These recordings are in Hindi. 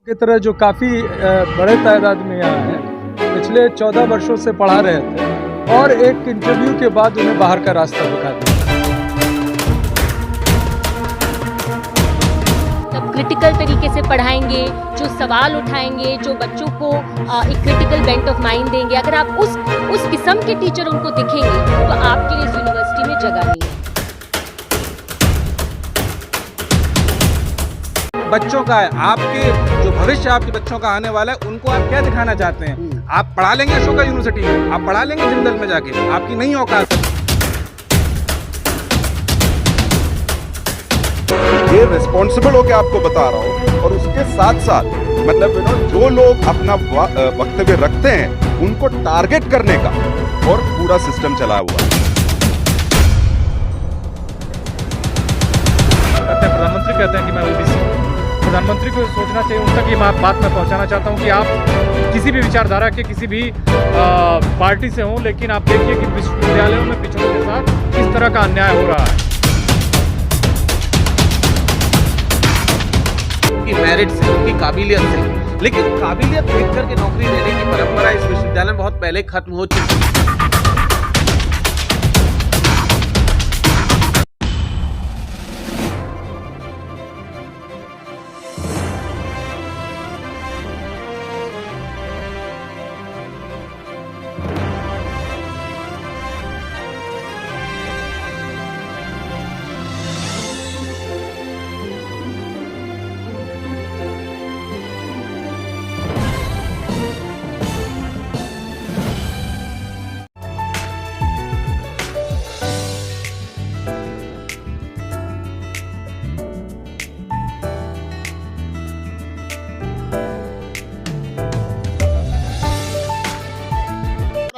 की तरह जो काफ़ी बड़े तादाद में यहाँ है, पिछले 14 वर्षों से पढ़ा रहे थे और एक इंटरव्यू के बाद उन्हें बाहर का रास्ता दिखा दिया। क्रिटिकल तरीके से पढ़ाएंगे, जो सवाल उठाएंगे, जो बच्चों को एक क्रिटिकल बेंट ऑफ माइंड देंगे, अगर आप उस किस्म के टीचर उनको दिखेंगे तो आपके लिए इस यूनिवर्सिटी में जगह नहीं है। बच्चों का है, आपके जो भविष्य आपके बच्चों का आने वाला है, उनको आप क्या दिखाना चाहते हैं? आप पढ़ा लेंगे अशोका यूनिवर्सिटी में, आप पढ़ा लेंगे जिंदल में जाके, आपकी नहीं औकात है। ये रिस्पॉन्सिबल होकर आपको बता रहा हूँ और उसके साथ साथ मतलब जो लोग अपना वक्तव्य रखते हैं उनको टारगेट करने का और पूरा सिस्टम चला हुआ है। प्रधानमंत्री कहते हैं कि मैं ओबीसी हूँ। प्रधानमंत्री को सोचना चाहिए, उन तक ये बात मैं पहुँचाना चाहता हूँ कि आप किसी भी विचारधारा के किसी भी पार्टी से हों, लेकिन आप देखिए कि विश्वविद्यालयों में पिछड़ों के साथ किस तरह का अन्याय हो रहा है। उनकी मेरिट से, उनकी काबिलियत से, लेकिन काबिलियत देख करके नौकरी देने की परंपरा इस विश्वविद्यालय में बहुत पहले खत्म हो चुकी है।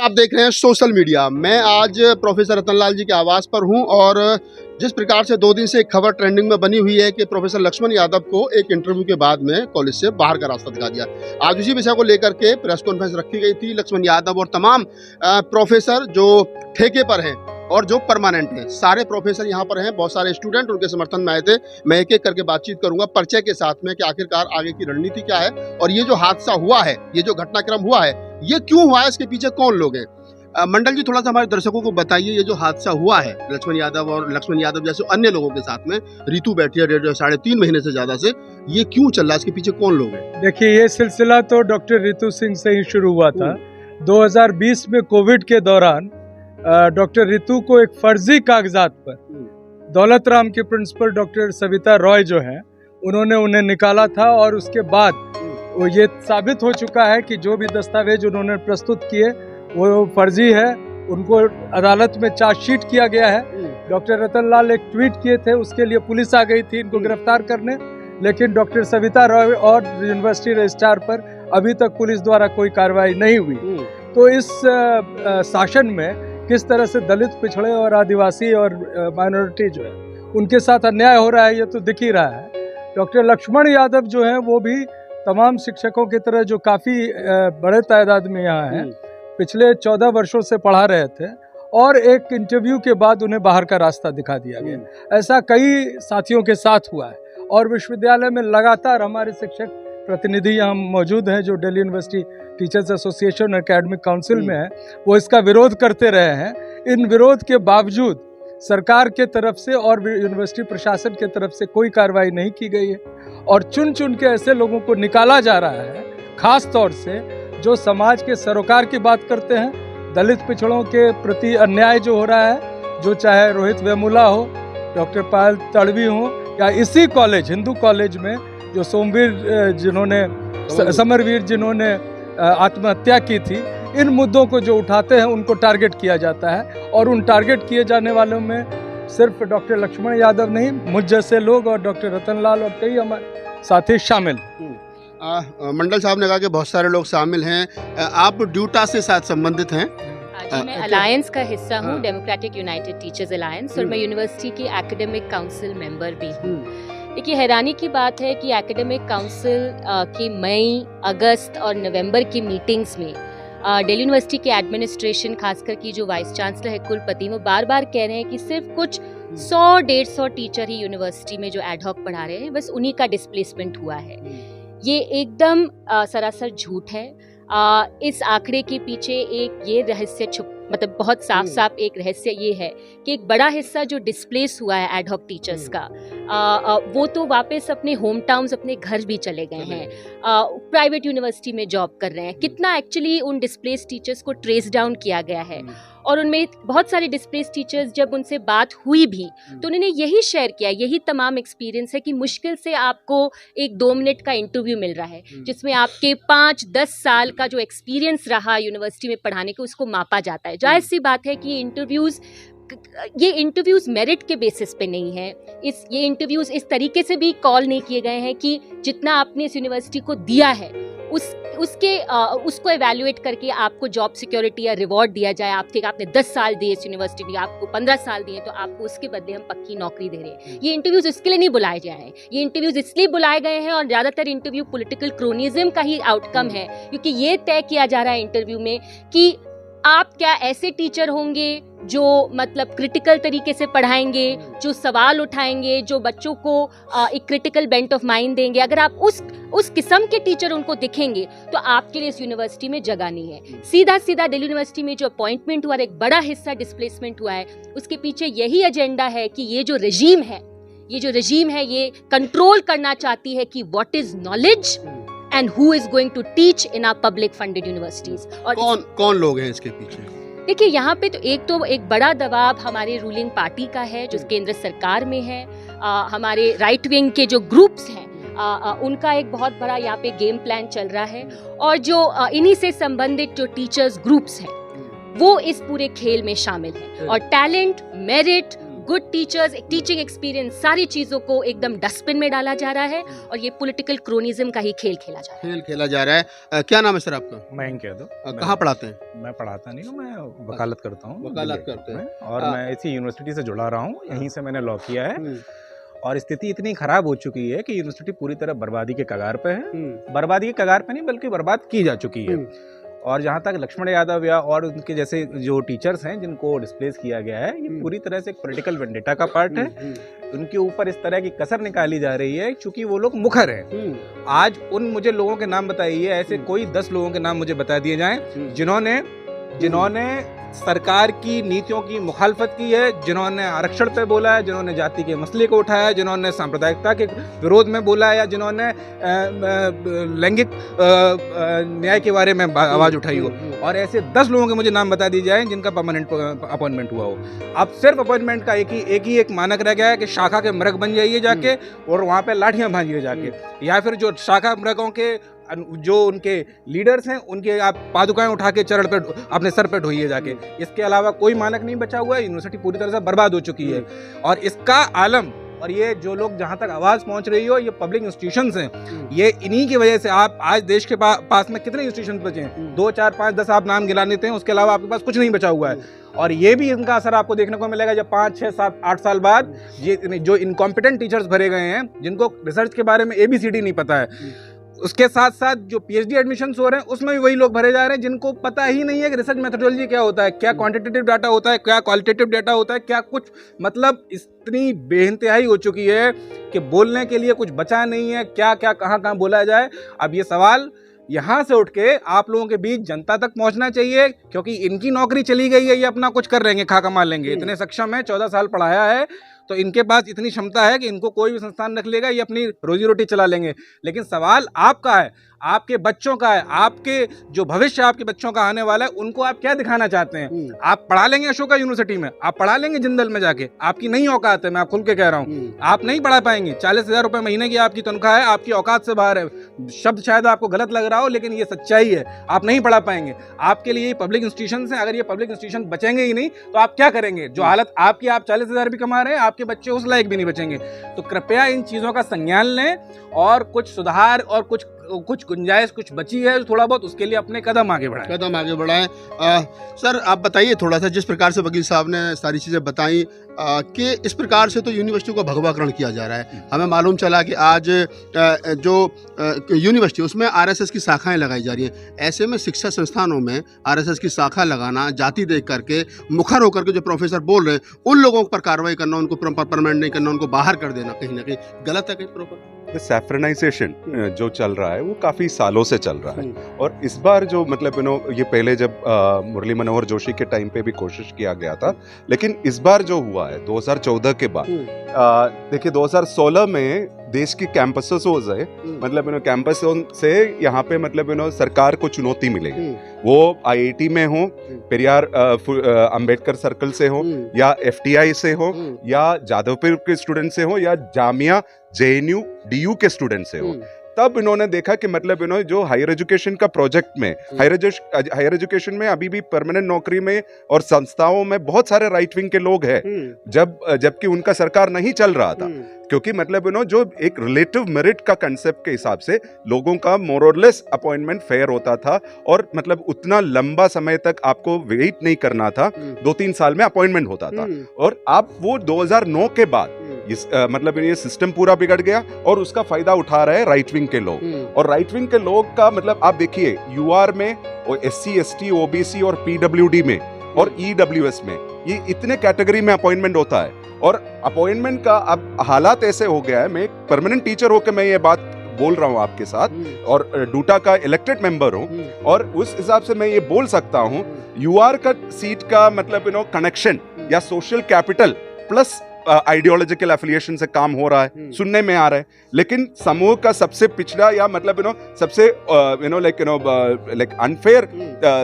आप देख रहे हैं सोशल मीडिया। मैं आज प्रोफेसर रतनलाल जी के आवास पर हूं और जिस प्रकार से 2 दिन से एक खबर ट्रेंडिंग में बनी हुई है कि प्रोफेसर लक्ष्मण यादव को एक इंटरव्यू के बाद में कॉलेज से बाहर का रास्ता दिखा दिया। आज उसी विषय को लेकर के प्रेस कॉन्फ्रेंस रखी गई थी। लक्ष्मण यादव और तमाम प्रोफेसर जो ठेके पर हैं और जो परमानेंट हैं, सारे प्रोफेसर यहाँ पर हैं। बहुत सारे स्टूडेंट उनके समर्थन में आए थे। मैं एक एक करके बातचीत करूंगा परिचय के साथ में कि आखिरकार आगे की रणनीति क्या है और ये जो हादसा हुआ है, ये जो घटनाक्रम हुआ है, ये क्यों हुआ है, इसके पीछे कौन लोग हैं। मंडल जी, थोड़ा सा हमारे दर्शकों को बताइए, ये जो हादसा हुआ है लक्ष्मण यादव जैसे अन्य लोगों के साथ में, रितु बैठी है 3.5 महीने से ज्यादा से, ये क्यों चल रहा है, इसके पीछे कौन लोग हैं? देखिए, ये सिलसिला तो डॉक्टर रितु सिंह से ही शुरू हुआ था। 2020 में कोविड के दौरान डॉक्टर रितु को एक फर्जी कागजात पर दौलत राम के प्रिंसिपल डॉक्टर सविता रॉय जो हैं, उन्होंने उन्हें निकाला था और उसके बाद ये साबित हो चुका है कि जो भी दस्तावेज उन्होंने प्रस्तुत किए वो फर्जी है। उनको अदालत में चार्जशीट किया गया है। डॉक्टर रतनलाल एक ट्वीट किए थे, उसके लिए पुलिस आ गई थी इनको गिरफ्तार करने, लेकिन डॉक्टर सविता रॉय और यूनिवर्सिटी रजिस्ट्रार पर अभी तक पुलिस द्वारा कोई कार्रवाई नहीं हुई। तो इस शासन में किस तरह से दलित, पिछड़े और आदिवासी और माइनॉरिटी जो है उनके साथ अन्याय हो रहा है, ये तो दिख ही रहा है। डॉक्टर लक्ष्मण यादव जो हैं वो भी तमाम शिक्षकों की तरह जो काफ़ी बड़े तादाद में यहाँ हैं, पिछले 14 वर्षों से पढ़ा रहे थे और एक इंटरव्यू के बाद उन्हें बाहर का रास्ता दिखा दिया गया। ऐसा कई साथियों के साथ हुआ है और विश्वविद्यालय में लगातार हमारे शिक्षक प्रतिनिधि यहाँ मौजूद हैं जो Delhi university teachers association academic council में है, वो इसका विरोध करते रहे हैं। इन विरोध के बावजूद सरकार के तरफ से और यूनिवर्सिटी प्रशासन के तरफ से कोई कार्रवाई नहीं की गई है और चुन चुन के ऐसे लोगों को निकाला जा रहा है, खास तौर से जो समाज के सरोकार की बात करते हैं, दलित पिछड़ों के प्रति अन्याय जो हो रहा है, जो चाहे रोहित वेमुला हो, डॉक्टर पायल तड़वी हो या इसी कॉलेज हिंदू कॉलेज में जो समरवीर जिन्होंने आत्महत्या की थी, इन मुद्दों को जो उठाते हैं उनको टारगेट किया जाता है और उन टारगेट किए जाने वालों में सिर्फ डॉक्टर लक्ष्मण यादव नहीं, मुझ जैसे लोग और डॉक्टर रतनलाल और कई हमारे साथी शामिल। मंडल साहब ने कहा कि बहुत सारे लोग शामिल हैं। आप ड्यूटा से साथ संबंधित हैं? मैं अलायंस का हिस्सा हूँ, डेमोक्रेटिक यूनाइटेड टीचर्स अलायंस, और मैं यूनिवर्सिटी की एकेडमिक काउंसिल मेंबर भी हूँ। देखिए, हैरानी की बात है कि एकेडमिक काउंसिल की मई, अगस्त और नवंबर की मीटिंग्स में दिल्ली यूनिवर्सिटी के एडमिनिस्ट्रेशन, खासकर की जो वाइस चांसलर है कुलपति, वो बार बार कह रहे हैं कि सिर्फ कुछ 100-150 टीचर ही यूनिवर्सिटी में जो एडहॉक पढ़ा रहे हैं, बस उन्हीं का डिस्प्लेसमेंट हुआ है। ये एकदम सरासर झूठ है। इस आंकड़े के पीछे एक ये रहस्य छुप मतलब बहुत साफ साफ एक रहस्य ये है कि एक बड़ा हिस्सा जो डिस्प्लेस हुआ है एड हॉक टीचर्स का, वो तो वापस अपने होम टाउन्स अपने घर भी चले गए हैं, प्राइवेट यूनिवर्सिटी में जॉब कर रहे हैं। कितना एक्चुअली उन डिस्प्लेस टीचर्स को ट्रेस डाउन किया गया है, और उनमें बहुत सारे डिस्प्लेस टीचर्स जब उनसे बात हुई भी तो उन्होंने यही शेयर किया, यही तमाम एक्सपीरियंस है कि मुश्किल से आपको एक 2 मिनट का इंटरव्यू मिल रहा है जिसमें आपके 5-10 साल का जो एक्सपीरियंस रहा यूनिवर्सिटी में पढ़ाने के उसको मापा जाता है। जाहिर सी बात है कि ये इंटरव्यूज मेरिट के बेसिस पे नहीं है। ये इंटरव्यूज इस तरीके से भी कॉल नहीं किए गए हैं कि जितना आपने इस यूनिवर्सिटी को दिया है उसको एवेल्युएट करके आपको जॉब सिक्योरिटी या रिवॉर्ड दिया जाए। आपने 10 साल दिए इस यूनिवर्सिटी में, आपको 15 साल दिए तो आपको उसके बदले हम पक्की नौकरी दे रहे हैं। ये इंटरव्यूज इसके लिए नहीं बुलाए गए हैं, ये इंटरव्यूज इसलिए बुलाए गए हैं और ज़्यादातर इंटरव्यू पॉलिटिकल क्रोनिज्म का ही आउटकम है, क्योंकि ये तय किया जा रहा है इंटरव्यू में कि आप क्या ऐसे टीचर होंगे जो मतलब क्रिटिकल तरीके से पढ़ाएंगे, जो सवाल उठाएंगे, जो बच्चों को एक क्रिटिकल बेंट ऑफ माइंड देंगे। अगर आप उस किस्म के टीचर उनको दिखेंगे तो आपके लिए इस यूनिवर्सिटी में जगह नहीं है। सीधा दिल्ली यूनिवर्सिटी में जो अपॉइंटमेंट हुआ, एक बड़ा हिस्सा डिस्प्लेसमेंट हुआ है, उसके पीछे यही एजेंडा है कि ये जो रजीम है ये कंट्रोल करना चाहती है कि what is knowledge and who is going to teach in our public funded universities। और कौन लोग हैं इसके पीछे? देखिए यहाँ पे तो एक बड़ा दबाव हमारे रूलिंग पार्टी का है जो केंद्र सरकार में है। हमारे राइट विंग के जो ग्रुप्स हैं उनका एक बहुत बड़ा यहाँ पे गेम प्लान चल रहा है, और जो इन्हीं से संबंधित जो टीचर्स ग्रुप्स हैं वो इस पूरे खेल में शामिल हैं। और talent, merit, good teachers, teaching experience, सारी चीजों को एकदम डस्टबिन में डाला जा रहा है और ये पॉलिटिकल क्रोनिज्म का ही खेल खेला जा रहा है। क्या नाम है सर आपका? मयंक यादव। कहाँ पढ़ाते हैं? मैं पढ़ाता नहीं हूँ, मैं वकालत करता हूँ। वकालत करते हैं और मैं इसी यूनिवर्सिटी से जुड़ा रहा हूँ, यहीं से मैंने लॉ किया है। और स्थिति इतनी खराब हो चुकी है कि यूनिवर्सिटी पूरी तरह बर्बादी के कगार पे है। बर्बादी के कगार पे नहीं बल्कि बर्बाद की जा चुकी है। और जहाँ तक लक्ष्मण यादव या और उनके जैसे जो टीचर्स हैं जिनको डिस्प्लेस किया गया है, ये पूरी तरह से एक पॉलिटिकल वेंडेटा का पार्ट है। उनके ऊपर इस तरह की कसर निकाली जा रही है क्योंकि वो लोग मुखर हैं। आज मुझे लोगों के नाम बताइए, ऐसे कोई 10 लोगों के नाम मुझे बता दिए जाएं जिन्होंने सरकार की नीतियों की मुखालफत की है, जिन्होंने आरक्षण पे बोला है, जिन्होंने जाति के मसले को उठाया है, जिन्होंने सांप्रदायिकता के विरोध में बोला है, या जिन्होंने लैंगिक न्याय के बारे में आवाज उठाई हो। और ऐसे 10 लोगों के मुझे नाम बता दिए जाएं जिनका परमानेंट अपॉइंटमेंट हुआ हो। अब सिर्फ अपॉइंटमेंट का एक मानक रह गया है कि शाखा के मृग बन जाइए जाके और वहाँ पे लाठियाँ भांजिए जाके, या फिर जो शाखा मृगों के जो उनके लीडर्स हैं उनके आप पादुकाएं उठा के चरण पे अपने सर पे ढोइए जाके। इसके अलावा कोई मानक नहीं बचा हुआ है। यूनिवर्सिटी पूरी तरह से बर्बाद हो चुकी है और इसका आलम, और ये जो लोग जहां तक आवाज पहुंच रही हो, ये पब्लिक इंस्टीट्यूशंस हैं। ये इन्हीं की वजह से आप आज देश के पास में कितने इंस्टीट्यूशन बचे हैं? 2, 4, 5, 10 आप नाम गिला लेते हैं, उसके अलावा आपके पास कुछ नहीं बचा हुआ है। और ये भी इनका असर आपको देखने को मिलेगा जब 5, 6, 7, 8 साल बाद ये जो इनकॉम्पिटेंट टीचर्स भरे गए हैं जिनको रिसर्च के बारे में ABCD नहीं पता है, उसके साथ साथ जो PhD एडमिशन हो रहे हैं उसमें भी वही लोग भरे जा रहे हैं जिनको पता ही नहीं है कि रिसर्च मेथोडोलॉजी क्या होता है, क्या क्वांटिटेटिव डाटा होता है, क्या क्वालिटेटिव डाटा होता है, क्या कुछ। मतलब इतनी बेइंतहाई हो चुकी है कि बोलने के लिए कुछ बचा नहीं है, क्या क्या कहाँ बोला जाए। अब ये सवाल यहाँ से उठ के आप लोगों के बीच जनता तक पहुँचना चाहिए, क्योंकि इनकी नौकरी चली गई है, ये अपना कुछ कर रहेंगे, खा कमा लेंगे, इतने सक्षम है, 14 साल पढ़ाया है तो इनके पास इतनी क्षमता है कि इनको कोई भी संस्थान रख लेगा, ये अपनी रोजी रोटी चला लेंगे। लेकिन सवाल आपका है, आपके बच्चों का है, आपके जो भविष्य आपके बच्चों का आने वाला है, उनको आप क्या दिखाना चाहते हैं? आप पढ़ा लेंगे अशोका यूनिवर्सिटी में, आप पढ़ा लेंगे जिंदल में जाके, आपकी नहीं औकात है, मैं आप खुल के कह रहा हूँ, आप नहीं पढ़ा पाएंगे। 40,000 रुपए महीने की आपकी तनख्वाह है, आपकी औकात से बाहर है। शब्द शायद आपको गलत लग रहा हो लेकिन ये सच्चाई है, आप नहीं पढ़ा पाएंगे। आपके लिए पब्लिक इंस्टीट्यूशन है, अगर ये पब्लिक इंस्टीट्यूशन बचेंगे ही नहीं तो आप क्या करेंगे? जो हालत आपकी, आप 40,000 भी कमा रहे हैं, आपके बच्चे उस लायक भी नहीं बचेंगे। तो कृपया इन चीजों का संज्ञान लें और कुछ सुधार और कुछ गुंजाइश कुछ बची है थोड़ा बहुत, उसके लिए अपने कदम आगे बढ़ाएं। सर आप बताइए थोड़ा सा, जिस प्रकार से वकील साहब ने सारी चीज़ें बताई कि इस प्रकार से तो यूनिवर्सिटी का भगवाकरण किया जा रहा है। हमें मालूम चला कि आज जो यूनिवर्सिटी उसमें RSS की शाखाएं लगाई जा रही हैं। ऐसे में शिक्षा संस्थानों में RSS की शाखा लगाना, जाति देख करके मुखर होकर के जो प्रोफेसर बोल रहे हैं उन लोगों पर कार्रवाई करना, उनको परमानेंट नहीं करना, उनको बाहर कर देना, कहीं ना कहीं गलत है, कहीं प्रॉपर सैफ्रनाइजेशन जो चल रहा है वो काफी सालों से चल रहा है। और इस बार जो मतलब ये पहले जब मुरली मनोहर जोशी के टाइम पे भी कोशिश किया गया था, लेकिन इस बार जो हुआ है 2014 के बाद, देखिए 2016 में देश की कैंपसेस है, मतलब कैंपस से यहाँ पे मतलब सरकार को चुनौती मिलेगी, वो आईआईटी में हो, पेरियार अंबेडकर सर्कल से हो, या एफटीआई से हो, या जादवपुर के स्टूडेंट से हो, या जामिया जेएनयू डीयू के स्टूडेंट से हो। तब इन्होंने देखा कि मतलब जो हायर एजुकेशन का प्रोजेक्ट में, हायर एजुकेशन में अभी भी परमानेंट नौकरी में और संस्थाओं में बहुत सारे राइट विंग के लोग हैं, जबकि उनका सरकार नहीं चल रहा था, क्योंकि मतलब जो एक रिलेटिव मेरिट का कंसेप्ट के हिसाब से लोगों का मोर और लेस अपॉइंटमेंट फेयर होता था, और मतलब उतना लंबा समय तक आपको वेट नहीं करना था, 2-3 साल में अपॉइंटमेंट होता था। और अब वो 2009 के बाद मतलब ये सिस्टम पूरा बिगड़ गया, और उसका फायदा उठा रहे हैं राइट विंग के लोग। और राइट विंग के लोग का मतलब आप देखिए यूआर में और एससी एसटी ओबीसी और पीडब्ल्यूडी में और ईडब्ल्यूएस में ये इतने कैटेगरी में अपॉइंटमेंट होता है, और अपॉइंटमेंट का अब हालात ऐसे हो गया है, मैं एक परमानेंट टीचर होकर मैं ये बात बोल रहा हूँ आपके साथ, और डूटा का इलेक्टेड मेंबर हूँ, और उस हिसाब से मैं ये बोल सकता हूँ यूआर का सीट का मतलब कनेक्शन या social capital plus ideological affiliation से काम हो रहा है, सुनने में आ रहा है। लेकिन समूह का सबसे पिछड़ा या मतलब सबसे लाइक अनफेयर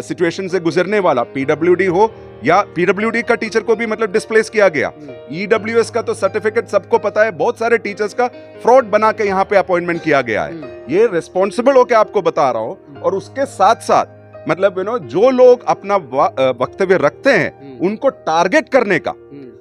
सिचुएशन से गुजरने वाला पीडब्ल्यूडी हो, या पीडब्ल्यूडी का टीचर को भी मतलब डिस्प्लेस किया गया। ईडब्ल्यूएस का तो सर्टिफिकेट सबको पता है, बहुत सारे टीचर्स का फ्रॉड बना के यहाँ पे अपॉइंटमेंट किया गया है। ये रिस्पॉन्सिबल होके आपको बता रहा हूँ। और उसके साथ साथ मतलब जो लोग अपना वक्तव्य रखते हैं उनको टारगेट करने का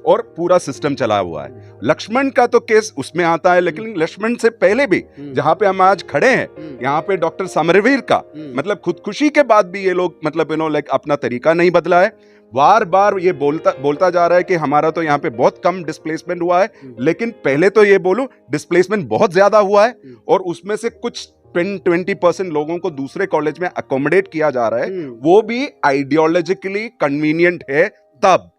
और पूरा सिस्टम चला हुआ है। लक्ष्मण का तो केस उसमें आता है, लेकिन लक्ष्मण से पहले भी जहां पे हम आज खड़े हैं, यहाँ पे डॉक्टर समरवीर का मतलब खुदकुशी के बाद भी ये लोग मतलब लाइक अपना तरीका नहीं बदला है। बार बार ये बोलता जा रहा है कि हमारा तो यहाँ पे बहुत कम डिस्प्लेसमेंट हुआ है, लेकिन पहले तो ये बोलूं डिस्प्लेसमेंट बहुत ज्यादा हुआ है, और उसमें से कुछ 20% लोगों को दूसरे कॉलेज में अकोमोडेट किया जा रहा है, वो भी आइडियोलॉजिकली कन्वीनियंट है। तब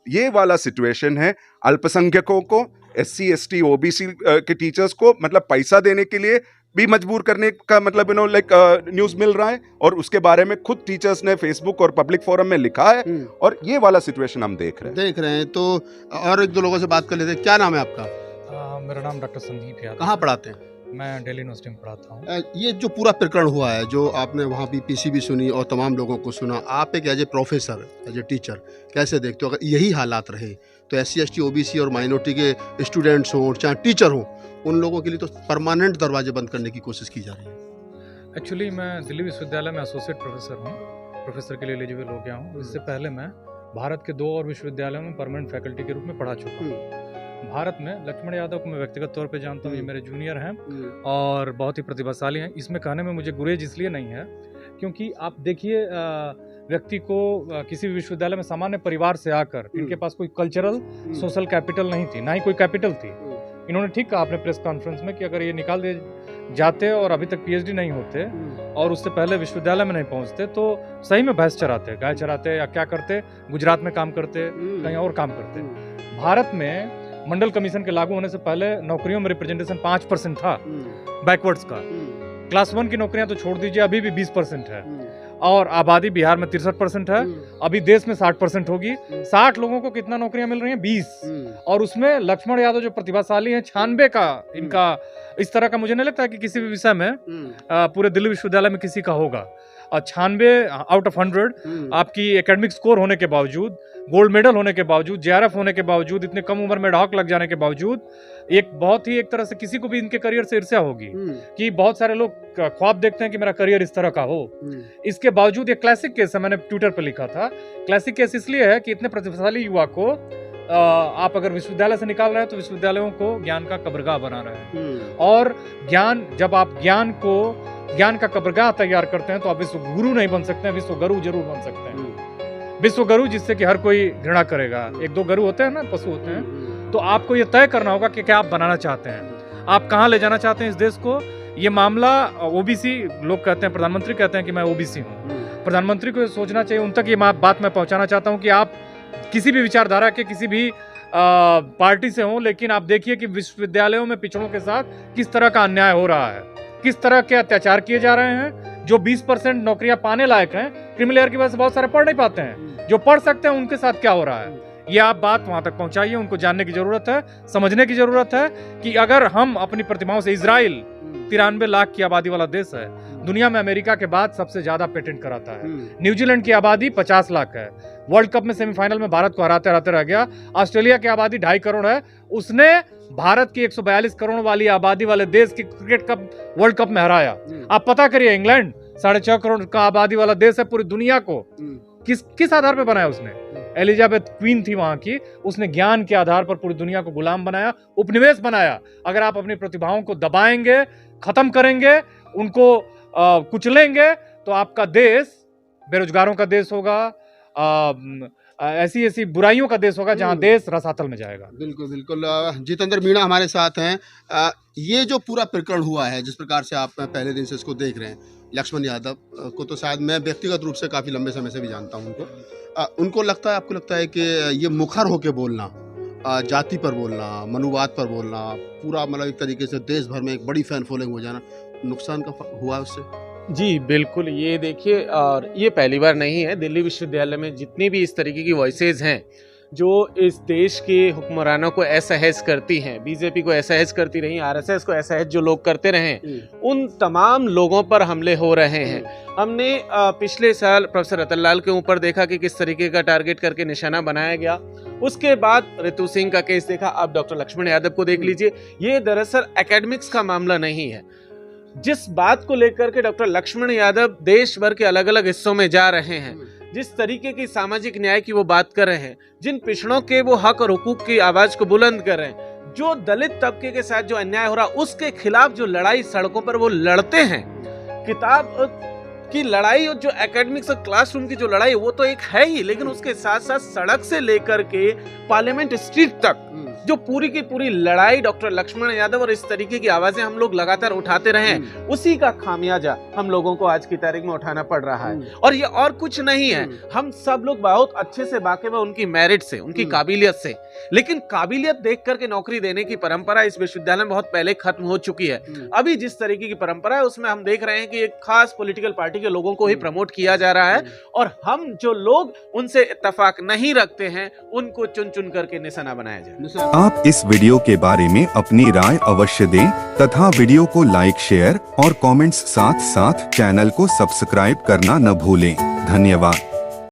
ये वाला सिचुएशन है। अल्पसंख्यकों को, एससी एसटी ओबीसी के टीचर्स को मतलब पैसा देने के लिए भी मजबूर करने का मतलब लाइक न्यूज मिल रहा है, और उसके बारे में खुद टीचर्स ने फेसबुक और पब्लिक फोरम में लिखा है, और ये वाला सिचुएशन हम देख रहे हैं। तो और एक दो लोगों से बात कर लेते हैं। क्या नाम है आपका? मेरा नाम डॉक्टर संदीप यादव। कहाँ पढ़ाते हैं? मैं दिल्ली यूनिवर्सिटी में पढ़ाता हूँ। ये जो पूरा प्रकरण हुआ है, जो आपने वहाँ भी पीसी भी सुनी और तमाम लोगों को सुना, आप एक as a professor, as a teacher कैसे देखते हो? अगर यही हालात रहे तो एससी एसटी ओबीसी और माइनॉरिटी के स्टूडेंट्स हों चाहे टीचर हों, उन लोगों के लिए तो परमानेंट दरवाजे बंद करने की कोशिश की जा रही है। एक्चुअली मैं दिल्ली विश्वविद्यालय में एसोसिएट प्रोफेसर हूँ, प्रोफेसर के लिए एलिजिबल हो गया हूँ। इससे पहले मैं भारत के 2 और विश्वविद्यालयों में परमानेंट फैकल्टी के रूप में पढ़ा चुका हूँ। भारत में लक्ष्मण यादव को मैं व्यक्तिगत तौर पे जानता हूँ, ये मेरे जूनियर हैं और बहुत ही प्रतिभाशाली हैं। इसमें कहने में मुझे गुरेज इसलिए नहीं है क्योंकि आप देखिए व्यक्ति को किसी भी विश्वविद्यालय में सामान्य परिवार से आकर इनके पास कोई कल्चरल सोशल कैपिटल नहीं थी, ना ही कोई कैपिटल थी। इन्होंने ठीक कहा अपने प्रेस कॉन्फ्रेंस में कि अगर ये निकाल दिए जाते और अभी तक पीएचडी नहीं होते और उससे पहले विश्वविद्यालय में नहीं पहुंचते तो सही में भैंस चराते, गाय चराते या क्या करते, गुजरात में काम करते, कहीं और काम करते। भारत में मंडल कमीशन के लागू होने से पहले नौकरियों में रिप्रेजेंटेशन 5% था बैकवर्ड्स का। क्लास 1 की नौकरियां तो छोड़ दीजिए, अभी भी 20% है, और आबादी बिहार में 63% है, अभी देश में 60% होगी। 60 लोगों को कितना नौकरियां मिल रही हैं? 20। और उसमें लक्ष्मण यादव जो प्रतिभाशाली हैं, 96 का इनका, इस तरह का मुझे नहीं लगता है कि किसी भी विषय में पूरे दिल्ली विश्वविद्यालय में किसी का होगा। और 96 आउट ऑफ 100 आपकी एकेडमिक स्कोर होने के बावजूद, गोल्ड मेडल होने के बावजूद, जेआरएफ होने के बावजूद, इतने कम उम्र में डॉक लग जाने के बावजूद, एक बहुत ही एक तरह से किसी को भी इनके करियर से ईर्ष्या होगी कि बहुत सारे लोग ख्वाब देखते हैं कि मेरा करियर इस तरह का हो। इसके बावजूद ये क्लासिक केस है, मैंने ट्विटर पर लिखा था। क्लासिक केस इसलिए है कि इतने प्रतिभाशाली युवा को आप अगर विश्वविद्यालय से निकाल रहे हैं तो विश्वविद्यालयों को ज्ञान का कब्रगाह बना रहे हैं। और ज्ञान, जब आप ज्ञान का कब्रगाह तैयार करते हैं तो आप विश्व गुरु नहीं बन सकते हैं, विश्व गुरु जरूर बन सकते हैं। विश्व गुरु जिससे कि हर कोई घृणा करेगा। 1-2 गुरु होते हैं ना, पशु होते हैं। तो आपको ये तय करना होगा कि क्या आप बनाना चाहते हैं, आप कहाँ ले जाना चाहते हैं इस देश को। ये मामला ओबीसी लोग कहते हैं, प्रधानमंत्री कहते हैं कि मैं ओबीसी हूँ। प्रधानमंत्री को सोचना चाहिए, उन तक ये बात मैं पहुँचाना चाहता हूँ कि आप किसी भी विचारधारा के, किसी भी पार्टी से हों, लेकिन आप देखिए कि विश्वविद्यालयों में पिछड़ों के साथ किस तरह का अन्याय हो रहा है, किस तरह के अत्याचार किए जा रहे हैं। जो 20% नौकरियां पाने लायक हैं, क्रिमिनल एयर की वजह से बहुत सारे पढ़ नहीं पाते हैं। जो पढ़ सकते हैं उनके साथ क्या हो रहा है, ये आप बात वहां तक पहुंचाइए। उनको जानने की जरूरत है, समझने की जरूरत है कि अगर हम अपनी प्रतिमाओं से, इजराइल 93 लाख की आबादी वाला देश है, दुनिया में अमेरिका के बाद सबसे ज्यादा पेटेंट कराता है। न्यूजीलैंड की आबादी 50 लाख है, वर्ल्ड कप में सेमीफाइनल में भारत को हराते हराते रह गया। ऑस्ट्रेलिया की आबादी 2.5 करोड़ है, उसने भारत की 142 करोड़ वाली आबादी वाले देश की क्रिकेट कप वर्ल्ड कप में हराया। आप पता करिए, इंग्लैंड 6.5 करोड़ का आबादी वाला देश है, पूरी दुनिया को किस आधार पर बनाया उसने? एलिजाबेथ क्वीन थी वहां की, उसने ज्ञान के आधार पर पूरी दुनिया को गुलाम बनाया, उपनिवेश बनाया। अगर आप अपनी प्रतिभाओं को दबाएंगे, खत्म करेंगे, उनको कुचलेंगे, तो आपका देश बेरोजगारों का देश होगा, ऐसी ऐसी बुराइयों का देश होगा जहां देश रसातल में जाएगा। बिल्कुल बिल्कुल। जितेंद्र मीणा हमारे साथ हैं। ये जो पूरा प्रकरण हुआ है, जिस प्रकार से आप पहले दिन से इसको देख रहे हैं, लक्ष्मण यादव को तो शायद मैं व्यक्तिगत रूप से काफ़ी लंबे समय से भी जानता हूं उनको लगता है, आपको लगता है कि ये मुखर होके बोलना, जाति पर बोलना, मनुवाद पर बोलना, पूरा मतलब एक तरीके से देश भर में एक बड़ी फैन फॉलोइंग हो जाना, नुकसान का हुआ उससे? जी बिल्कुल, ये देखिए, और ये पहली बार नहीं है। दिल्ली विश्वविद्यालय में जितनी भी इस तरीके की वॉइसेज हैं जो इस देश के हुक्मरानों को असहज करती हैं, बीजेपी को असहज करती रही, आरएसएस को असहज जो लोग करते रहे, उन तमाम लोगों पर हमले हो रहे हैं। हमने पिछले साल प्रोफेसर रतनलाल के ऊपर देखा कि किस तरीके का टारगेट करके निशाना बनाया गया। उसके बाद रितु सिंह का केस देखा, अब डॉक्टर लक्ष्मण यादव को देख लीजिए। ये दरअसल एकेडमिक्स का मामला नहीं है। जिस बात को लेकर के डॉक्टर लक्ष्मण यादव देश भर के अलग अलग हिस्सों में जा रहे हैं, जिस तरीके की सामाजिक न्याय की वो बात कर रहे हैं, जिन पिछड़ों के वो हक और हुकूक की आवाज को बुलंद कर रहे हैं, जो दलित तबके के साथ जो अन्याय हो रहा उसके खिलाफ जो लड़ाई सड़कों पर वो लड़ते हैं, किताब की लड़ाई और जो एकेडमिक्स और क्लासरूम की जो लड़ाई वो तो एक है ही, लेकिन उसके साथ साथ सड़क से लेकर के पार्लियामेंट स्ट्रीट तक जो पूरी की पूरी लड़ाई डॉक्टर लक्ष्मण यादव और इस तरीके की आवाजें हम लोग लगातार उठाते रहे हैं, उसी का खामियाजा हम लोगों को आज की तारीख में उठाना पड़ रहा है। और ये और कुछ नहीं है, हम सब लोग बहुत अच्छे से वाकिफ है उनकी मेरिट से, उनकी काबिलियत से, लेकिन काबिलियत देख करके नौकरी देने की परंपरा इस विश्वविद्यालय में बहुत पहले खत्म हो चुकी है। अभी जिस तरीके की परंपरा है उसमें हम देख रहे हैं कि एक खास पॉलिटिकल पार्टी के लोगों को ही प्रमोट किया जा रहा है, और हम जो लोग उनसे इत्तेफाक नहीं रखते हैं उनको चुन चुन करके निशाना बनाया जाए। आप इस वीडियो के बारे में अपनी राय अवश्य दें तथा वीडियो को लाइक, शेयर और कमेंट्स साथ साथ चैनल को सब्सक्राइब करना न भूलें। धन्यवाद।